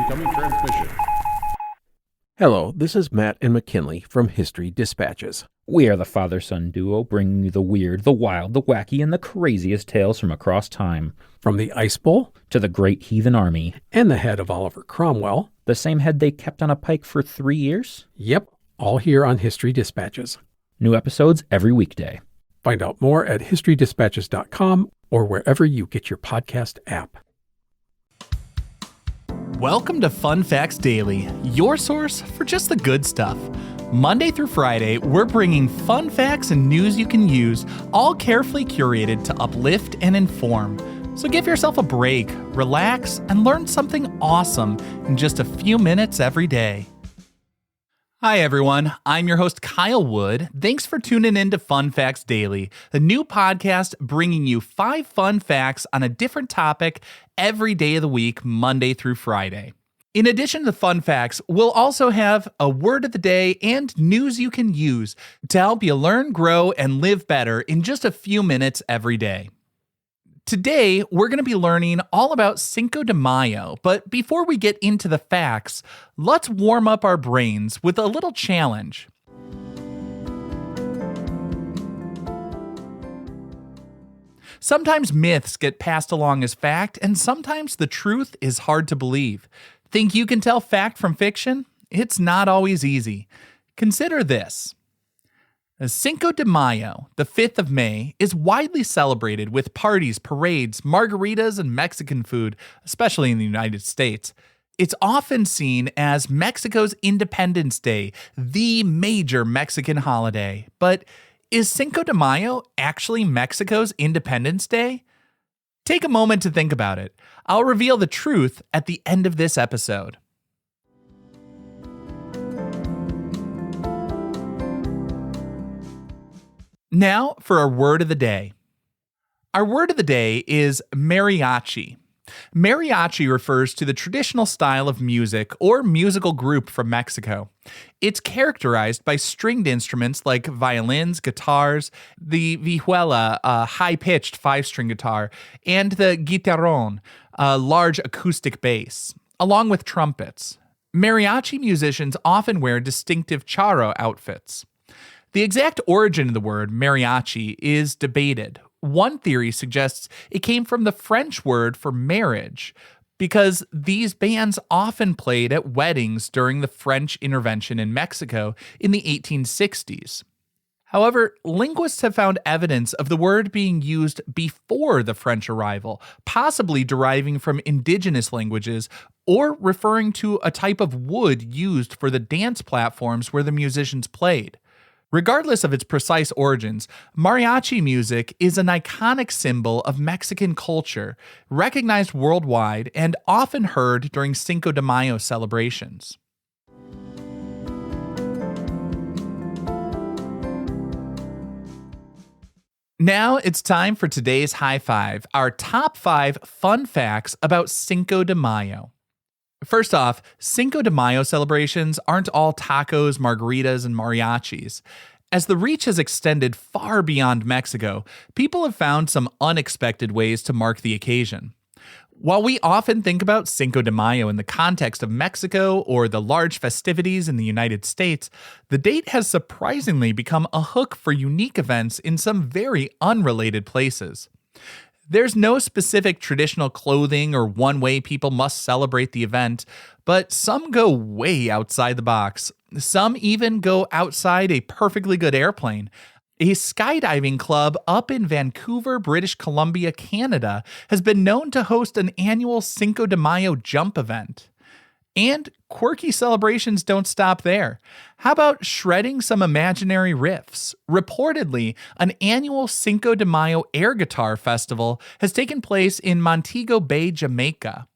Incoming transmission. Hello, this is Matt and McKinley from History Dispatches. We are the father-son duo bringing you the weird, the wild, the wacky, and the craziest tales from across time. From the Ice Bowl to the Great Heathen Army. And the head of Oliver Cromwell. The same head they kept on a pike for 3 years? Yep, all here on History Dispatches. New episodes every weekday. Find out more at historydispatches.com or wherever you get your podcast app. Welcome to Fun Facts Daily, your source for just the good stuff. Monday through Friday, we're bringing fun facts and news you can use, all carefully curated to uplift and inform. So give yourself a break, relax, and learn something awesome in just a few minutes every day. Hi everyone, I'm your host Kyle Wood. Thanks for tuning in to Fun Facts Daily, the new podcast bringing you 5 fun facts on a different topic every day of the week, Monday through Friday. In addition to fun facts, we'll also have a word of the day and news you can use to help you learn, grow, and live better in just a few minutes every day. Today, we're going to be learning all about Cinco de Mayo, but before we get into the facts, let's warm up our brains with a little challenge. Sometimes myths get passed along as fact, and sometimes the truth is hard to believe. Think you can tell fact from fiction? It's not always easy. Consider this. Cinco de Mayo, the 5th of May, is widely celebrated with parties, parades, margaritas, and Mexican food, especially in the United States. It's often seen as Mexico's Independence Day, the major Mexican holiday. But is Cinco de Mayo actually Mexico's Independence Day? Take a moment to think about it. I'll reveal the truth at the end of this episode. Now for our word of the day. Our word of the day is mariachi. Mariachi refers to the traditional style of music or musical group from Mexico. It's characterized by stringed instruments like violins, guitars, the vihuela, a high-pitched 5-string guitar, and the guitarrón, a large acoustic bass, along with trumpets. Mariachi musicians often wear distinctive charro outfits. The exact origin of the word mariachi is debated. One theory suggests it came from the French word for marriage, because these bands often played at weddings during the French intervention in Mexico in the 1860s. However, linguists have found evidence of the word being used before the French arrival, possibly deriving from indigenous languages or referring to a type of wood used for the dance platforms where the musicians played. Regardless of its precise origins, mariachi music is an iconic symbol of Mexican culture, recognized worldwide and often heard during Cinco de Mayo celebrations. Now it's time for today's High Five, our top 5 fun facts about Cinco de Mayo. First off, Cinco de Mayo celebrations aren't all tacos, margaritas, and mariachis. As the reach has extended far beyond Mexico, people have found some unexpected ways to mark the occasion. While we often think about Cinco de Mayo in the context of Mexico or the large festivities in the United States, the date has surprisingly become a hook for unique events in some very unrelated places. There's no specific traditional clothing or one way people must celebrate the event, but some go way outside the box. Some even go outside a perfectly good airplane. A skydiving club up in Vancouver, British Columbia, Canada, has been known to host an annual Cinco de Mayo jump event. And quirky celebrations don't stop there. How about shredding some imaginary riffs? Reportedly, an annual Cinco de Mayo air guitar festival has taken place in Montego Bay, Jamaica.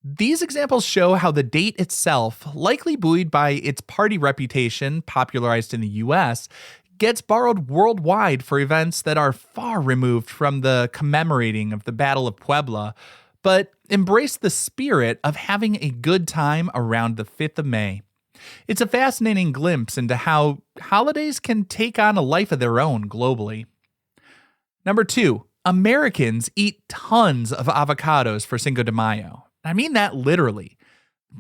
These examples show how the date itself, likely buoyed by its party reputation popularized in the US, gets borrowed worldwide for events that are far removed from the commemorating of the Battle of Puebla, but embrace the spirit of having a good time around the 5th of May. It's a fascinating glimpse into how holidays can take on a life of their own globally. Number 2, Americans eat tons of avocados for Cinco de Mayo. I mean that literally.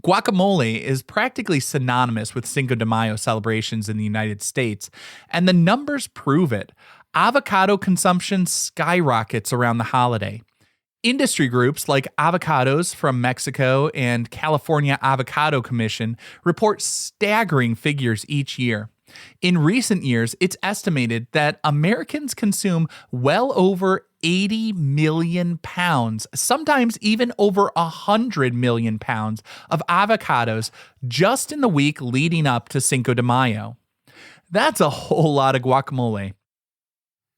Guacamole is practically synonymous with Cinco de Mayo celebrations in the United States, and the numbers prove it. Avocado consumption skyrockets around the holiday. Industry groups like Avocados from Mexico and California Avocado Commission report staggering figures each year. In recent years, it's estimated that Americans consume well over 80 million pounds, sometimes even over 100 million pounds of avocados just in the week leading up to Cinco de Mayo. That's a whole lot of guacamole.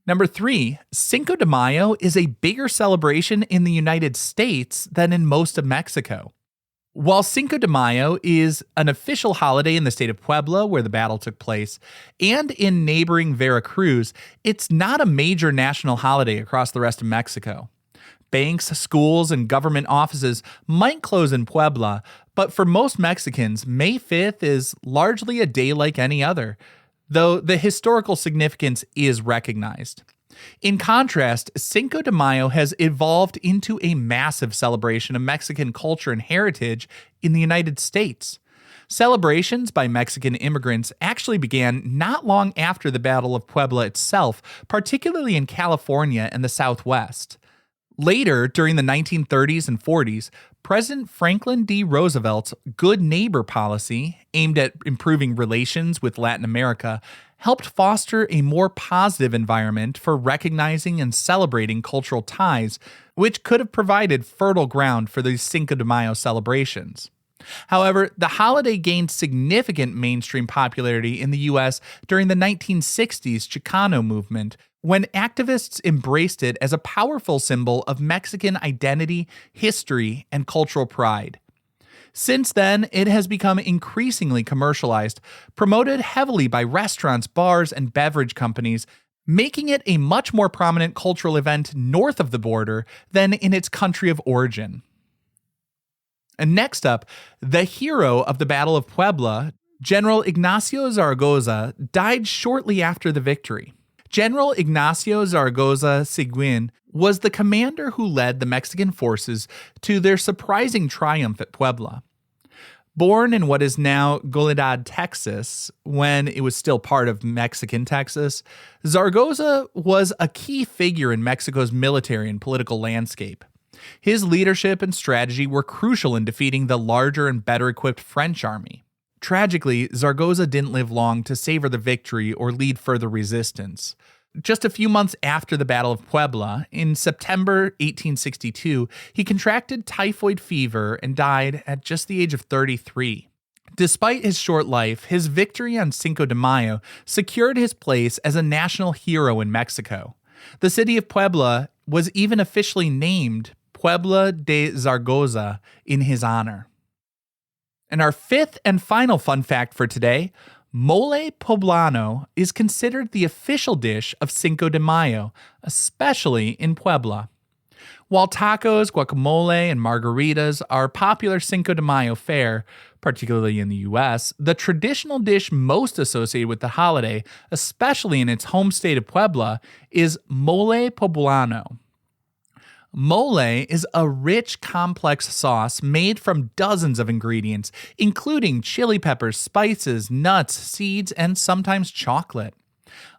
Number 3, Cinco de Mayo is a bigger celebration in the United States than in most of Mexico. While Cinco de Mayo is an official holiday in the state of Puebla, where the battle took place, and in neighboring Veracruz, it's not a major national holiday across the rest of Mexico. Banks, schools, and government offices might close in Puebla, but for most Mexicans, May 5th is largely a day like any other, though the historical significance is recognized. In contrast, Cinco de Mayo has evolved into a massive celebration of Mexican culture and heritage in the United States. Celebrations by Mexican immigrants actually began not long after the Battle of Puebla itself, particularly in California and the Southwest. Later, during the 1930s and 40s, President Franklin D. Roosevelt's Good Neighbor policy, aimed at improving relations with Latin America, helped foster a more positive environment for recognizing and celebrating cultural ties, which could have provided fertile ground for these Cinco de Mayo celebrations. However, the holiday gained significant mainstream popularity in the U.S. during the 1960s Chicano movement, when activists embraced it as a powerful symbol of Mexican identity, history, and cultural pride. Since then, it has become increasingly commercialized, promoted heavily by restaurants, bars, and beverage companies, making it a much more prominent cultural event north of the border than in its country of origin. And next up, the hero of the Battle of Puebla, General Ignacio Zaragoza, died shortly after the victory. General Ignacio Zaragoza Seguin was the commander who led the Mexican forces to their surprising triumph at Puebla. Born in what is now Goledad, Texas, when it was still part of Mexican Texas, Zaragoza was a key figure in Mexico's military and political landscape. His leadership and strategy were crucial in defeating the larger and better equipped French army. Tragically, Zaragoza didn't live long to savor the victory or lead further resistance. Just a few months after the Battle of Puebla, in September 1862, he contracted typhoid fever and died at just the age of 33. Despite his short life, his victory on Cinco de Mayo secured his place as a national hero in Mexico. The city of Puebla was even officially named Puebla de Zaragoza in his honor. And our fifth and final fun fact for today, mole poblano is considered the official dish of Cinco de Mayo, especially in Puebla. While tacos, guacamole, and margaritas are popular Cinco de Mayo fare, particularly in the U.S., the traditional dish most associated with the holiday, especially in its home state of Puebla, is mole poblano. Mole is a rich, complex sauce made from dozens of ingredients, including chili peppers, spices, nuts, seeds, and sometimes chocolate.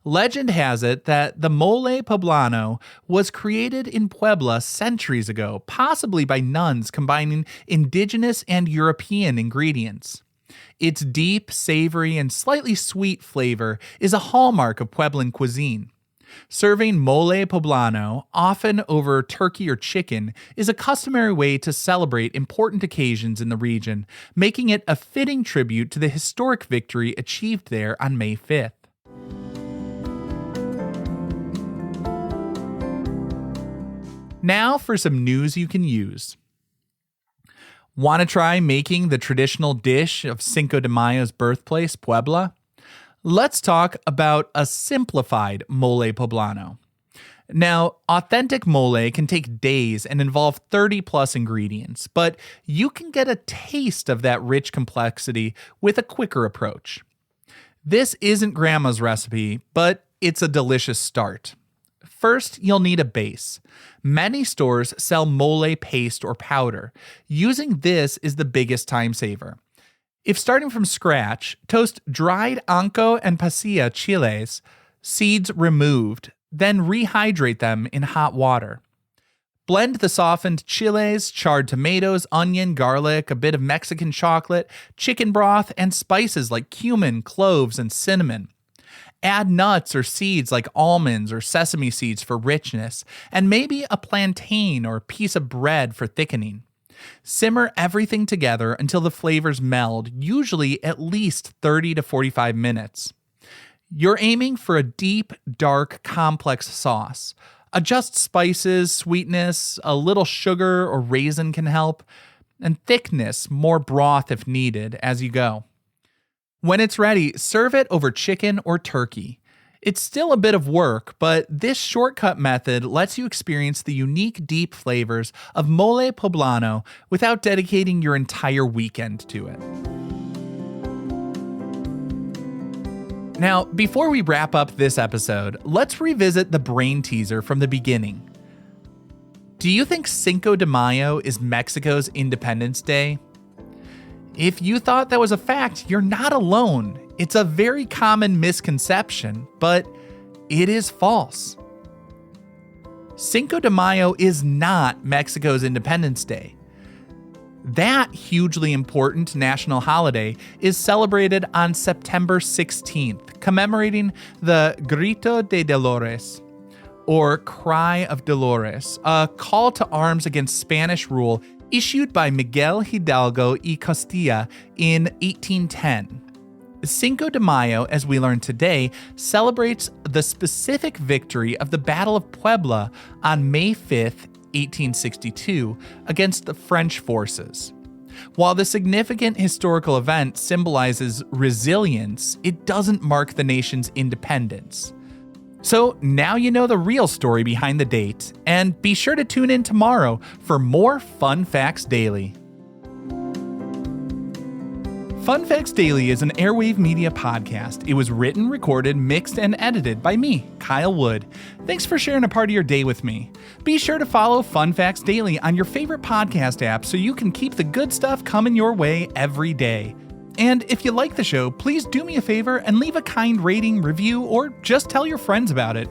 Legend has it that the mole poblano was created in Puebla centuries ago, possibly by nuns combining indigenous and European ingredients. Its deep, savory, and slightly sweet flavor is a hallmark of Pueblan cuisine. Serving mole poblano, often over turkey or chicken, is a customary way to celebrate important occasions in the region, making it a fitting tribute to the historic victory achieved there on May 5th. Now for some news you can use. Want to try making the traditional dish of Cinco de Mayo's birthplace, Puebla? Let's talk about a simplified mole poblano. Now, authentic mole can take days and involve 30-plus ingredients, but you can get a taste of that rich complexity with a quicker approach. This isn't Grandma's recipe, but it's a delicious start. First, you'll need a base. Many stores sell mole paste or powder. Using this is the biggest time saver. If starting from scratch, toast dried anco and pasilla chiles, seeds removed, then rehydrate them in hot water. Blend the softened chiles, charred tomatoes, onion, garlic, a bit of Mexican chocolate, chicken broth, and spices like cumin, cloves, and cinnamon. Add nuts or seeds like almonds or sesame seeds for richness, and maybe a plantain or piece of bread for thickening. Simmer everything together until the flavors meld, usually at least 30 to 45 minutes. You're aiming for a deep, dark, complex sauce. Adjust spices, sweetness, a little sugar or raisin can help, and thickness, more broth if needed, as you go. When it's ready, serve it over chicken or turkey. It's still a bit of work, but this shortcut method lets you experience the unique deep flavors of mole poblano without dedicating your entire weekend to it. Now, before we wrap up this episode, let's revisit the brain teaser from the beginning. Do you think Cinco de Mayo is Mexico's Independence Day? If you thought that was a fact, you're not alone. It's a very common misconception, but it is false. Cinco de Mayo is not Mexico's Independence Day. That hugely important national holiday is celebrated on September 16th, commemorating the Grito de Dolores, or Cry of Dolores, a call to arms against Spanish rule issued by Miguel Hidalgo y Castilla in 1810. Cinco de Mayo, as we learn today, celebrates the specific victory of the Battle of Puebla on May 5th, 1862, against the French forces. While the significant historical event symbolizes resilience, it doesn't mark the nation's independence. So now you know the real story behind the date, and be sure to tune in tomorrow for more Fun Facts Daily. Fun Facts Daily is an Airwave Media podcast. It was written, recorded, mixed, and edited by me, Kyle Wood. Thanks for sharing a part of your day with me. Be sure to follow Fun Facts Daily on your favorite podcast app so you can keep the good stuff coming your way every day. And if you like the show, please do me a favor and leave a kind rating, review, or just tell your friends about it.